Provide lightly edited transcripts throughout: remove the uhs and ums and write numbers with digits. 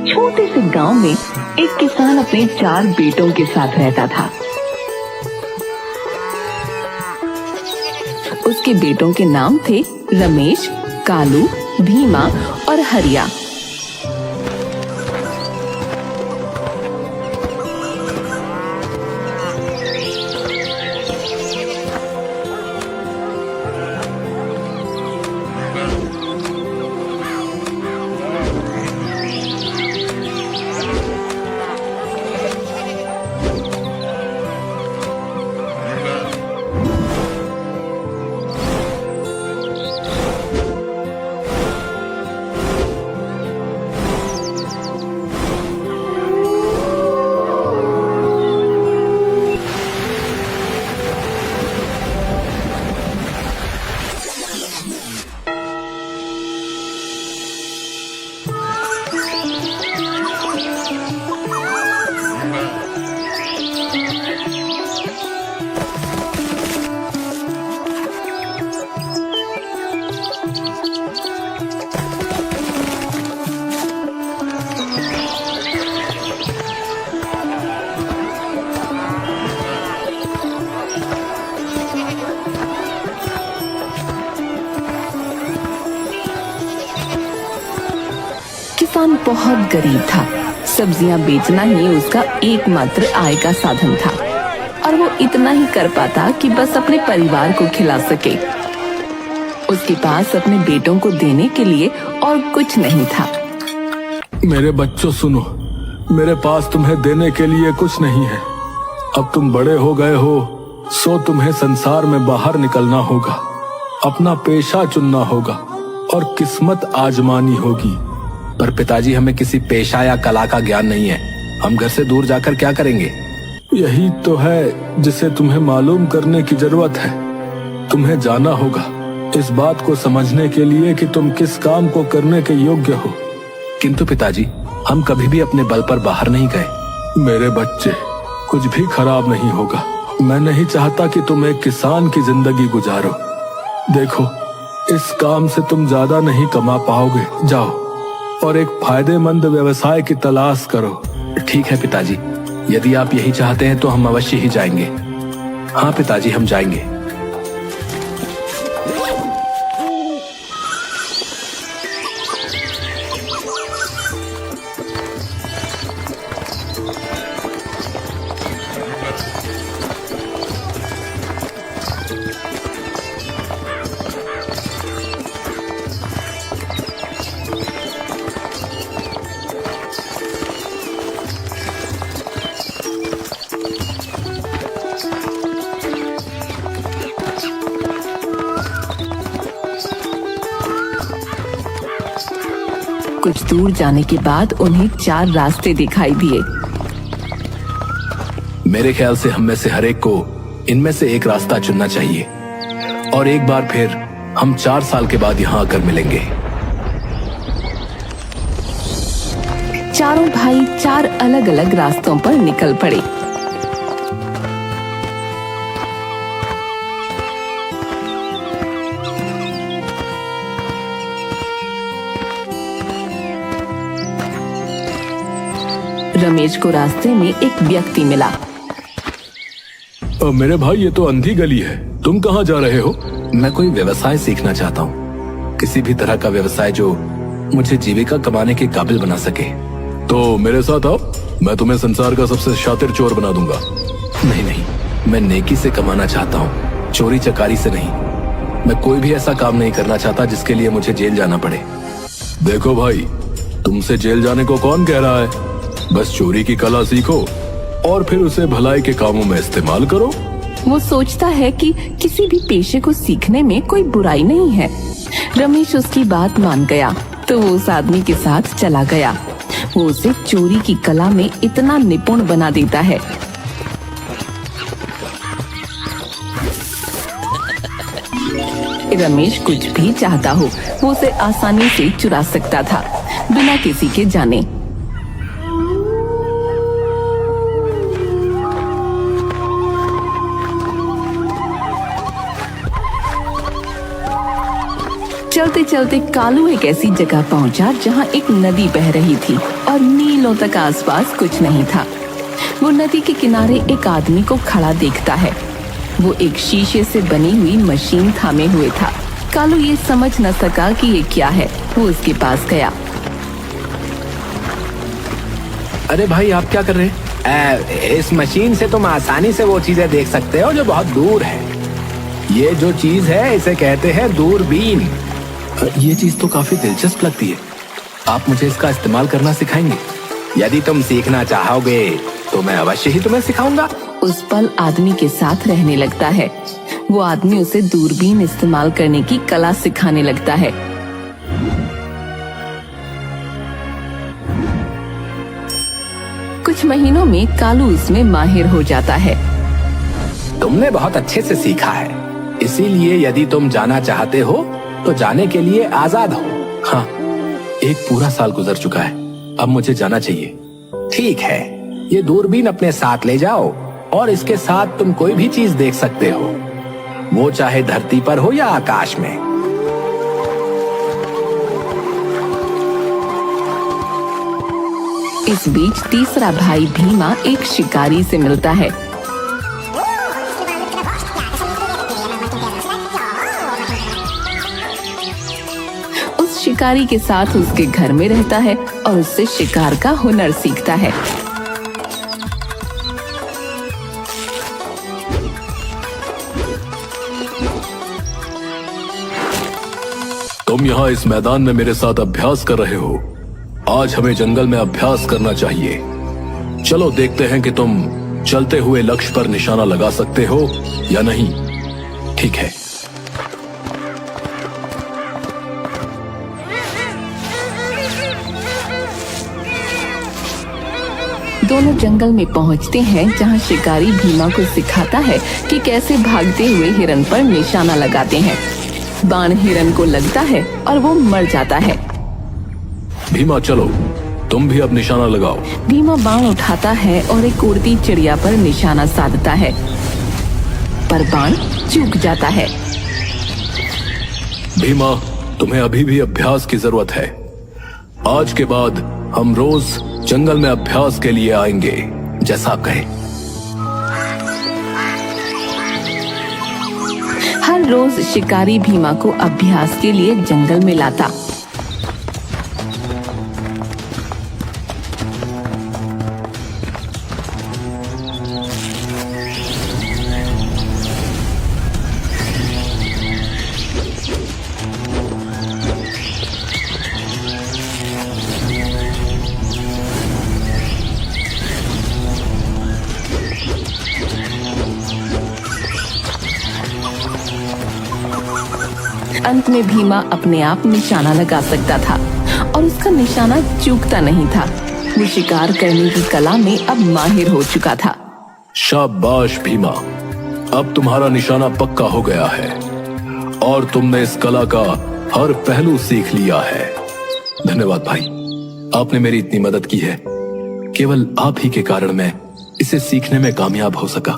छोटे से गांव में एक किसान अपने 4 बेटों के साथ रहता था। उसके बेटों के नाम थे रमेश, कालू, भीमा और हरिया। किसान बहुत गरीब था। सब्जियां बेचना ही उसका एकमात्र आय का साधन था और वो इतना ही कर पाता कि बस अपने परिवार को खिला सके। उसके पास अपने बेटों को देने के लिए और कुछ नहीं था। मेरे बच्चों सुनो, मेरे पास तुम्हें देने के लिए कुछ नहीं है। अब तुम बड़े हो गए हो, सो तुम्हें संसार में बाहर निकलना होगा, अपना पेशा चुनना होगा और किस्मत आजमानी होगी। पर पिताजी, हमें किसी पेशा या कला का ज्ञान नहीं है। हम घर से दूर जाकर क्या करेंगे? यही तो है जिसे तुम्हें मालूम करने की जरूरत है। तुम्हें जाना होगा इस बात को समझने के लिए कि तुम किस काम को करने के योग्य हो। किंतु पिताजी, हम कभी भी अपने बल पर बाहर नहीं गए। मेरे बच्चे, कुछ भी खराब नहीं होगा। मैं नहीं चाहता कि तुम एक किसान की जिंदगी गुजारो। देखो, इस काम से तुम ज्यादा नहीं कमा पाओगे। जाओ और एक फायदेमंद व्यवसाय की तलाश करो। ठीक है पिताजी, यदि आप यही चाहते हैं तो हम अवश्य ही जाएंगे। हाँ पिताजी, हम जाएंगे। कुछ दूर जाने के बाद उन्हें 4 रास्ते दिखाई दिए। मेरे ख्याल से हम में से हर एक को इनमें से एक रास्ता चुनना चाहिए और एक बार फिर हम 4 साल के बाद यहाँ आकर मिलेंगे। चारों भाई 4 अलग-अलग रास्तों पर निकल पड़े। रमेश को रास्ते में एक व्यक्ति मिला। मेरे भाई, ये तो अंधी गली है। तुम कहाँ जा रहे हो? मैं कोई व्यवसाय सीखना चाहता हूँ, किसी भी तरह का व्यवसाय जो मुझे जीविका कमाने के काबिल बना सके। तो मेरे साथ आओ, मैं तुम्हें संसार का सबसे शातिर चोर बना दूंगा। नहीं नहीं, मैं नेकी से कमाना चाहता हूँ, चोरी चकारी से नहीं। मैं कोई भी ऐसा काम नहीं करना चाहता जिसके लिए मुझे जेल जाना पड़े। देखो भाई, तुमसे जेल जाने को कौन कह रहा है? बस चोरी की कला सीखो और फिर उसे भलाई के कामों में इस्तेमाल करो। वो सोचता है कि किसी भी पेशे को सीखने में कोई बुराई नहीं है। रमेश उसकी बात मान गया तो वो उस आदमी के साथ चला गया। वो उसे चोरी की कला में इतना निपुण बना देता है। रमेश कुछ भी चाहता हो वो उसे आसानी से चुरा सकता था, बिना किसी के जाने। चलते चलते कालू एक ऐसी जगह पहुंचा जहां एक नदी बह रही थी और मीलों तक आसपास कुछ नहीं था। वो नदी के किनारे एक आदमी को खड़ा देखता है। वो एक शीशे से बनी हुई मशीन थामे हुए था। कालू ये समझ न सका कि ये क्या है। वो उसके पास गया। अरे भाई, आप क्या कर रहे हैं? इस मशीन से तुम आसानी से वो चीजें देख सकते हो जो बहुत दूर है। ये जो चीज है इसे कहते हैं दूरबीन। ये चीज तो काफी दिलचस्प लगती है। आप मुझे इसका इस्तेमाल करना सिखाएंगे? यदि तुम सीखना चाहोगे तो मैं अवश्य ही तुम्हें सिखाऊंगा। उस पल आदमी के साथ रहने लगता है। वो आदमी उसे दूरबीन इस्तेमाल करने की कला सिखाने लगता है। कुछ महीनों में कालू इसमें माहिर हो जाता है। तुमने बहुत अच्छे से सीखा है, इसीलिए यदि तुम जाना चाहते हो तो जाने के लिए आजाद हो। हाँ, एक पूरा साल गुजर चुका है, अब मुझे जाना चाहिए। ठीक है, ये दूरबीन अपने साथ ले जाओ और इसके साथ तुम कोई भी चीज देख सकते हो, वो चाहे धरती पर हो या आकाश में। इस बीच तीसरा भाई भीमा एक शिकारी से मिलता है। उस शिकारी के साथ उसके घर में रहता है और उससे शिकार का हुनर सीखता है। तुम यहाँ इस मैदान में मेरे साथ अभ्यास कर रहे हो। आज हमें जंगल में अभ्यास करना चाहिए। चलो देखते हैं कि तुम चलते हुए लक्ष्य पर निशाना लगा सकते हो या नहीं। ठीक है। दोनों जंगल में पहुंचते हैं जहां शिकारी भीमा को सिखाता है कि कैसे भागते हुए हिरन पर निशाना लगाते हैं। बाण हिरन को लगता है और वो मर जाता है। भीमा चलो, तुम भी अब निशाना लगाओ। भीमा बाण उठाता है और एक उड़ती चिड़िया पर निशाना साधता है, पर बाण चूक जाता है। भीमा, तुम्हें अभी भी अभ्यास की जरूरत है। आज के बाद हम रोज जंगल में अभ्यास के लिए आएंगे, जैसा आप कहें। हर रोज शिकारी भीमा को अभ्यास के लिए जंगल में लाता। अंत में भीमा अपने आप निशाना लगा सकता था और उसका निशाना चूकता नहीं था। वो शिकार करने की कला में अब माहिर हो चुका था। शाबाश भीमा, अब तुम्हारा निशाना पक्का हो गया है और तुमने इस कला का हर पहलू सीख लिया है। धन्यवाद भाई, आपने मेरी इतनी मदद की है। केवल आप ही के कारण मैं इसे सीखने में कामयाब हो सका।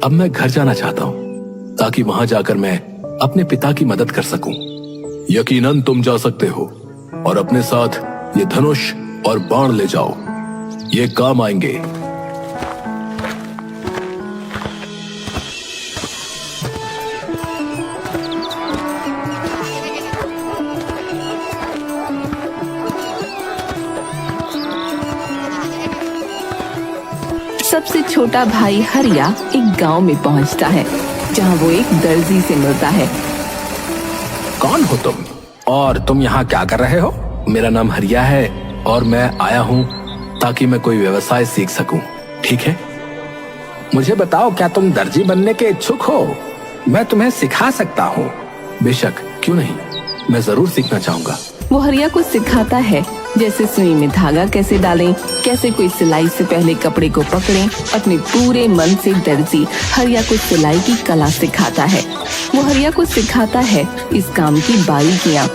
अब मैं घर जाना चाहता हूँ ताकि वहां जाकर मैं अपने पिता की मदद कर सकूं। यकीनन तुम जा सकते हो और अपने साथ ये धनुष और बाण ले जाओ, ये काम आएंगे। सबसे छोटा भाई हरिया एक गांव में पहुंचता है जहां वो एक दर्जी से मिलता है। कौन हो तुम और तुम यहाँ क्या कर रहे हो? मेरा नाम हरिया है और मैं आया हूँ ताकि मैं कोई व्यवसाय सीख सकूं। ठीक है, मुझे बताओ, क्या तुम दर्जी बनने के इच्छुक हो? मैं तुम्हें सिखा सकता हूँ। बेशक, क्यों नहीं, मैं जरूर सीखना चाहूंगा। वो हरिया को सिखाता है जैसे सुई में धागा कैसे डालें, कैसे कोई सिलाई से पहले कपड़े को पकड़ें। अपने पूरे मन से दर्जी हरिया को सिलाई की कला सिखाता है। वो हरिया को सिखाता है इस काम की बारीकियां।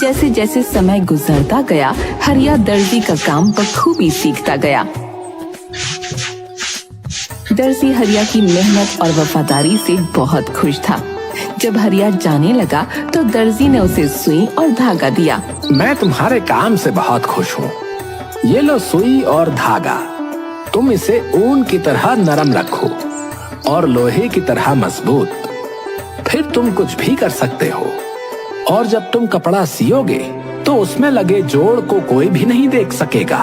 जैसे जैसे समय गुजरता गया, हरिया दर्जी का काम बखूबी सीखता गया। दर्जी हरिया की मेहनत और वफादारी से बहुत खुश था। जब हरिया जाने लगा तो दर्जी ने उसे सुई और धागा दिया। मैं तुम्हारे काम से बहुत खुश हूँ। ये लो सुई और धागा, तुम इसे ऊन की तरह नरम रखो और लोहे की तरह मजबूत, फिर तुम कुछ भी कर सकते हो। और जब तुम कपड़ा सियोगे तो उसमें लगे जोड़ को कोई भी नहीं देख सकेगा।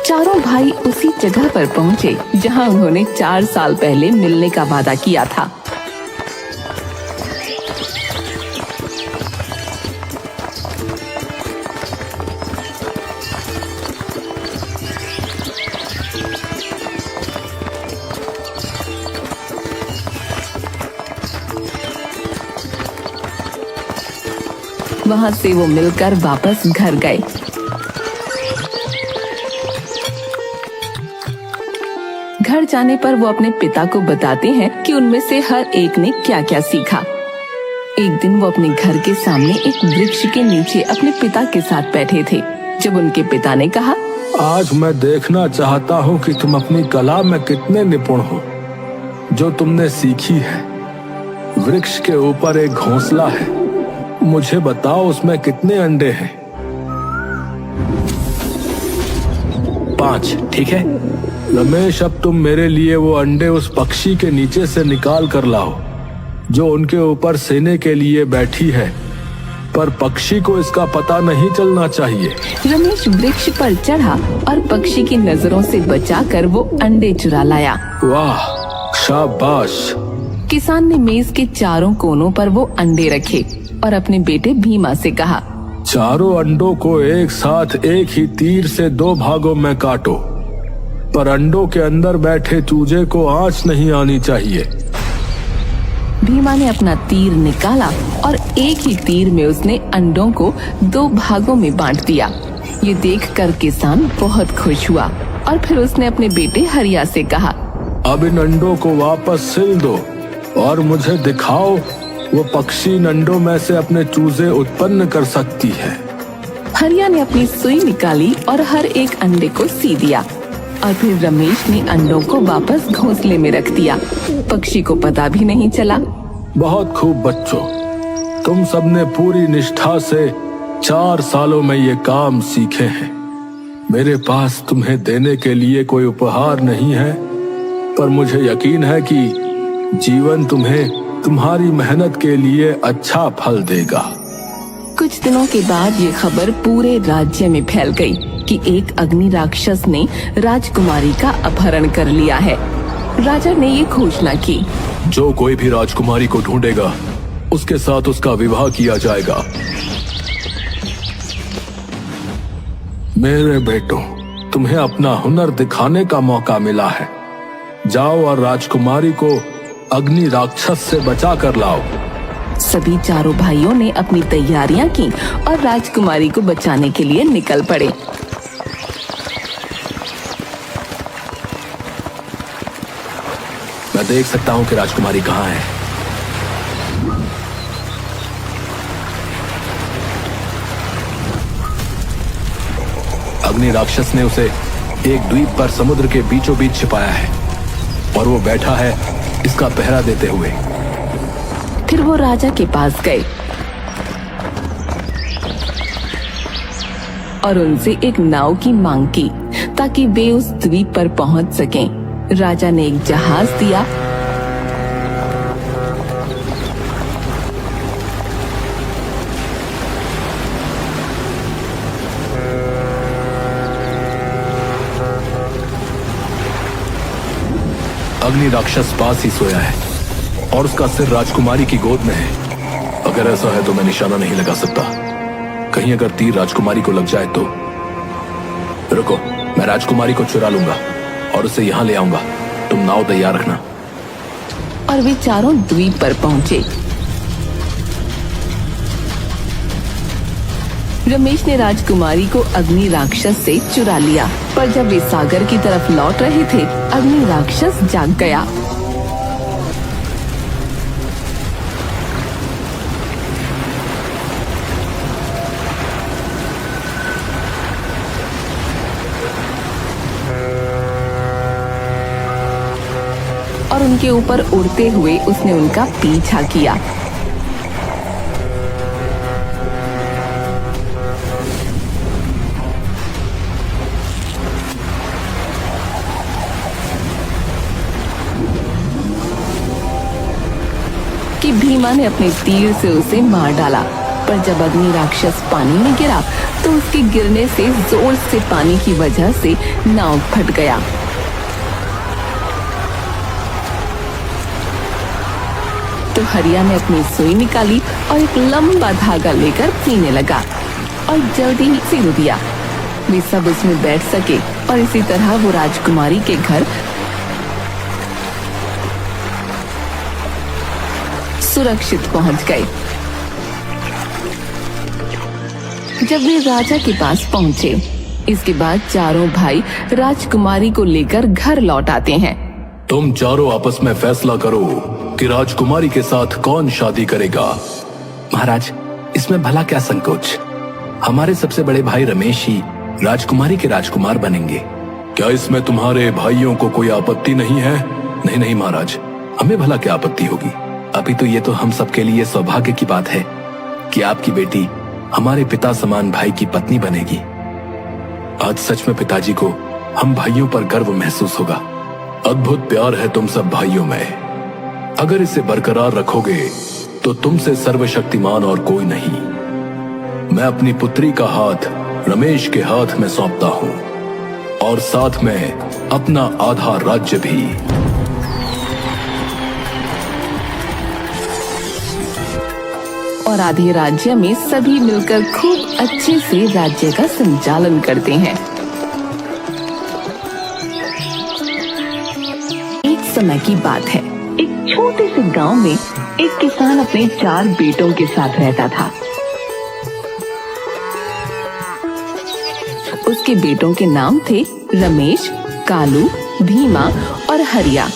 चारों भाई उसी जगह पर पहुंचे जहां उन्होंने 4 साल पहले मिलने का वादा किया था। वहां से वो मिलकर वापस घर गए। घर जाने पर वो अपने पिता को बताते हैं कि उनमें से हर एक ने क्या क्या सीखा। एक दिन वो अपने घर के सामने एक वृक्ष के नीचे अपने पिता के साथ बैठे थे जब उनके पिता ने कहा, आज मैं देखना चाहता हूँ कि तुम अपनी कला में कितने निपुण हो। जो तुमने सीखी है, वृक्ष के ऊपर एक घोंसला है, मुझे बताओ उसमें कितने अंडे हैं? 5, ठीक है। रमेश, अब तुम मेरे लिए वो अंडे उस पक्षी के नीचे से निकाल कर लाओ जो उनके ऊपर सेने के लिए बैठी है, पर पक्षी को इसका पता नहीं चलना चाहिए। रमेश वृक्ष पर चढ़ा और पक्षी की नजरों से बचाकर वो अंडे चुरा लाया। वाह, शाबाश। किसान ने मेज के चारों कोनों पर वो अंडे रखे और अपने बेटे भीमा से कहा, चारों अंडों को एक साथ एक ही तीर से 2 भागों में काटो, पर अंडों के अंदर बैठे चूजे को आंच नहीं आनी चाहिए। भीमा ने अपना तीर निकाला और एक ही तीर में उसने अंडों को 2 भागों में बांट दिया। ये देखकर किसान बहुत खुश हुआ और फिर उसने अपने बेटे हरिया से कहा, अब इन अंडों को वापस सिल दो और मुझे दिखाओ वो पक्षी इन अंडों में से अपने चूजे उत्पन्न कर सकती है। हरिया ने अपनी सुई निकाली और हर एक अंडे को सी दिया और फिर रमेश ने अंडों को वापस घोंसले में रख दिया। पक्षी को पता भी नहीं चला। बहुत खूब बच्चों, तुम सबने पूरी निष्ठा से 4 सालों में ये काम सीखे हैं। मेरे पास तुम्हें देने के लिए कोई उपहार नहीं है, पर मुझे यकीन है कि जीवन तुम्हें तुम्हारी मेहनत के लिए अच्छा फल देगा। कुछ दिनों के बाद ये खबर पूरे राज्य में फैल गई कि एक अग्नि राक्षस ने राजकुमारी का अपहरण कर लिया है। राजा ने ये घोषणा की, जो कोई भी राजकुमारी को ढूंढेगा उसके साथ उसका विवाह किया जाएगा। मेरे बेटों, तुम्हें अपना हुनर दिखाने का मौका मिला है। जाओ और राजकुमारी को अग्नि राक्षस से बचा कर लाओ। सभी चारों भाइयों ने अपनी तैयारियां की और राजकुमारी को बचाने के लिए निकल पड़े। मैं देख सकता हूँ कि राजकुमारी कहाँ है। अग्नि राक्षस ने उसे एक द्वीप पर समुद्र के बीचों बीच छिपाया है और वो बैठा है इसका पहरा देते हुए। फिर वो राजा के पास गए और उनसे एक नाव की मांग की ताकि वे उस द्वीप पर पहुंच सकें। राजा ने एक जहाज दिया अग्नि राक्षस पास ही सोया है और उसका सिर राजकुमारी की गोद में है। अगर ऐसा है तो मैं निशाना नहीं लगा सकता। कहीं अगर तीर राजकुमारी को लग जाए तो। रुको, मैं राजकुमारी को चुरा लूंगा और उसे यहाँ ले आऊंगा। तुम नाव तैयार रखना। और वे चारों द्वीप पर पहुंचे। रमेश ने राजकुमारी को अग्नि राक्षस से चुरा लिया, पर जब वे सागर की तरफ लौट रहे थे, अग्नि राक्षस जाग गया। और उनके ऊपर उड़ते हुए उसने उनका पीछा किया। कि भीमा ने अपने तीर से उसे मार डाला, पर जब अग्नि राक्षस पानी में गिरा तो उसके गिरने से जोर से पानी की वजह से नाव फट गया। तो हरिया ने अपनी सुई निकाली और एक लंबा धागा लेकर पीने लगा और जल्दी ही सिर दिया। वे सब उसमें बैठ सके और इसी तरह वो राजकुमारी के घर सुरक्षित पहुंच गए। जब वे राजा के पास पहुंचे, इसके बाद चारों भाई राजकुमारी को लेकर घर लौट आते हैं। तुम चारों आपस में फैसला करो कि राजकुमारी के साथ कौन शादी करेगा। महाराज, इसमें भला क्या संकोच? हमारे सबसे बड़े भाई रमेश ही राजकुमारी के राजकुमार बनेंगे। क्या इसमें तुम्हारे भाइयों को कोई आपत्ति नहीं है? नहीं नहीं महाराज, हमें भला क्या आपत्ति होगी। अभी तो ये तो हम सबके लिए सौभाग्य की बात है कि आपकी बेटी हमारे पिता समान भाई की पत्नी बनेगी। आज सच में पिताजी को हम भाइयों पर गर्व महसूस होगा। अद्भुत प्यार है तुम सब भाइयों में। अगर इसे बरकरार रखोगे तो तुमसे सर्वशक्तिमान और कोई नहीं। मैं अपनी पुत्री का हाथ रमेश के हाथ में सौंपता हूं और साथ में अपना आधा राज्य भी। और आधे राज्य में सभी मिलकर खूब अच्छे से राज्य का संचालन करते हैं। एक समय की बात है, एक छोटे से गांव में एक किसान अपने 4 बेटों के साथ रहता था। उसके बेटों के नाम थे रमेश, कालू, भीमा और हरिया।